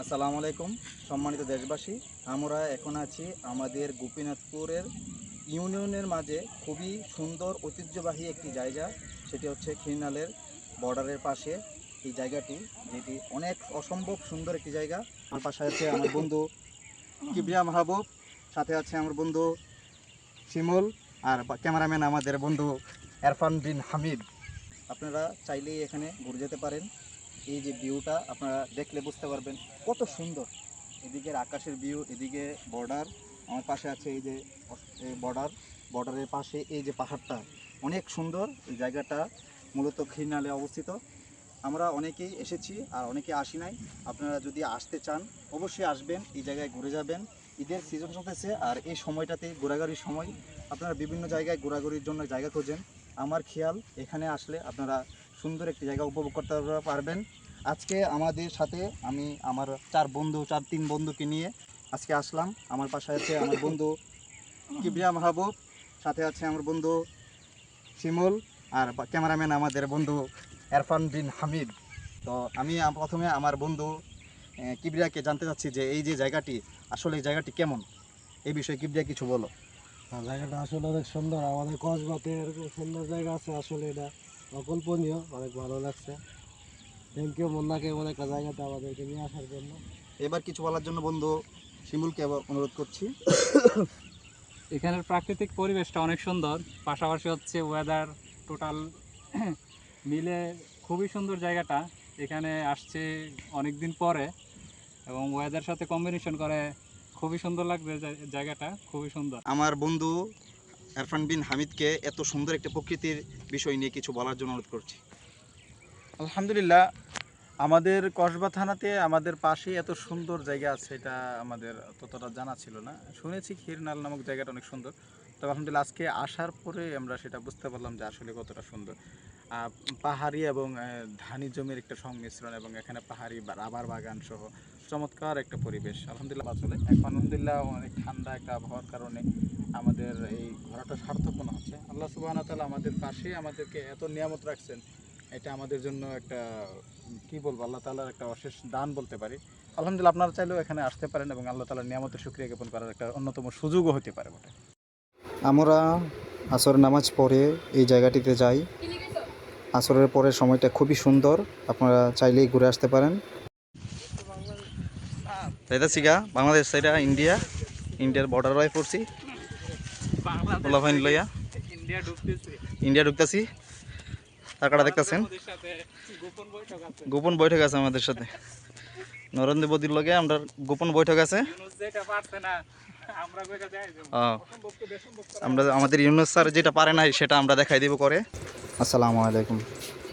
আসসালামু আলাইকুম সম্মানিত দেশবাসী, আমরা এখন আছি আমাদের গোপীনাথপুরের ইউনিয়নের মাঝে খুবই সুন্দর ঐতিহ্যবাহী একটি জায়গা। সেটি হচ্ছে খিরনালের বর্ডারের পাশে এই জায়গাটি, যেটি অনেক অসম্ভব সুন্দর একটি জায়গা। আমার পাশে আছে আমার বন্ধু কিবরিয়া মাহবুব, সাথে আছে আমার বন্ধু শিমুল, আর ক্যামেরাম্যান আমাদের বন্ধু এরফান বিন হামিদ। আপনারা চাইলেই এখানে ঘুরে যেতে পারেন। এই যে ভিউটা আপনারা দেখলে বুঝতে পারবেন কত সুন্দর। এদিকের আকাশের ভিউ, এদিকে বর্ডার, আমার পাশে আছে এই যে বর্ডারের পাশে এই যে পাহাড়টা অনেক সুন্দর। এই জায়গাটা মূলত খিরনালে অবস্থিত। আমরা অনেকেই এসেছি আর অনেকে আসি নাই। আপনারা যদি আসতে চান অবশ্যই আসবেন, এই জায়গায় ঘুরে যাবেন। ঈদের সিজন চলতেছে আর এই সময়টাতে ঘোরাঘুরির সময়, আপনারা বিভিন্ন জায়গায় ঘোরাঘুরির জন্য জায়গা খোঁজেন। আমার খেয়াল এখানে আসলে আপনারা সুন্দর একটি জায়গা উপভোগ করতে পারবেন। আজকে আমাদের সাথে আমি আমার তিন বন্ধুকে নিয়ে আজকে আসলাম। আমার পাশে আছে আমার বন্ধু কিবরিয়া মাহবুব, সাথে আছে আমার বন্ধু শিমুল, আর ক্যামেরাম্যান আমাদের বন্ধু এরফান বিন হামিদ। তো আমি প্রথমে আমার বন্ধু কিবরিয়াকে জানতে চাচ্ছি যে এই যে জায়গাটি, আসলে এই জায়গাটি কেমন, এই বিষয়ে কিবরিয়া কিছু বলো। জায়গাটা আসলে অনেক সুন্দর। আমাদের কসবাতে এরকম সুন্দর জায়গা আছে, আসলে এটা অকল্পনীয়, অনেক ভালো লাগছে। থ্যাংক ইউ মুন্নাকে এমন একটা জায়গাতে আমাদেরকে নিয়ে আসার জন্য। এবার কিছু বলার জন্য বন্ধু শিমুলকে আবার অনুরোধ করছি। এখানের প্রাকৃতিক পরিবেশটা অনেক সুন্দর, পাশাপাশি হচ্ছে ওয়েদার টোটাল মিলে খুবই সুন্দর জায়গাটা। এখানে আসছে অনেক দিন পরে এবং ওয়েদার সাথে কম্বিনেশন করে খুবই সুন্দর লাগবে। জায়গাটা খুবই সুন্দর। আমার বন্ধু এরফান বিন হামিদকে এত সুন্দর একটা প্রকৃতির বিষয় নিয়ে কিছু বলার জন্য অনুরোধ করছি। আলহামদুলিল্লাহ, আমাদের কসবা থানাতে আমাদের পাশেই এত সুন্দর জায়গা আছে, এটা আমাদের ততটা জানা ছিল না। শুনেছি খিরনাল নামক জায়গাটা অনেক সুন্দর, তবে আলহামদুলিল্লাহ আজকে আসার পরে আমরা সেটা বুঝতে পারলাম যে আসলে কতটা সুন্দর। পাহাড়ি এবং ধানি জমির একটা সংমিশ্রণ, এবং এখানে পাহাড়ি রাবার বাগান সহ চমৎকার একটা পরিবেশ। আলহামদুলিল্লাহ চলে এখন আলহামদুলিল্লাহ অনেক ঠান্ডা একটা আবহাওয়ার কারণে আমাদের এই ঘোরাটা সার্থক মনে হচ্ছে। আল্লাহ সুবহানাহু ওয়া তাআলা আমাদের পাশে আমাদেরকে এত নিয়ামত রাখছেন, এটা আমাদের জন্য একটা কি বলবো, আল্লাহ তাআলার একটা অশেষ দান বলতে পারি। আলহামদুলিল্লাহ আপনারা চাইলেও এখানে আসতে পারেন এবং আল্লাহ তাআলার নিয়ামতের শুকরিয়া জ্ঞাপন করার একটা অন্যতম সুযোগও হতে পারে বটে। আমরা আসর নামাজ পড়ে এই জায়গাটিতে যাই। আসরের পরের সময়টা খুবই সুন্দর, আপনারা চাইলেই ঘুরে আসতে পারেন। যাইতেছি গা বাংলাদেশ সাইডা ইন্ডিয়ার বর্ডার হয়ে পড়ছি পোলাফাইন লইয়া ইন্ডিয়া ঢুকতেছি। টাকাটা দেখতেছেন, গোপন বৈঠক আছে আমাদের সাথে নরেন্দ্র মোদীর লগে আমরা গোপন বৈঠক আছে। আমরা আমাদের ইউনুস স্যার যেটা পারে না সেটা আমরা দেখাই দিব করে। আসসালামু আলাইকুম।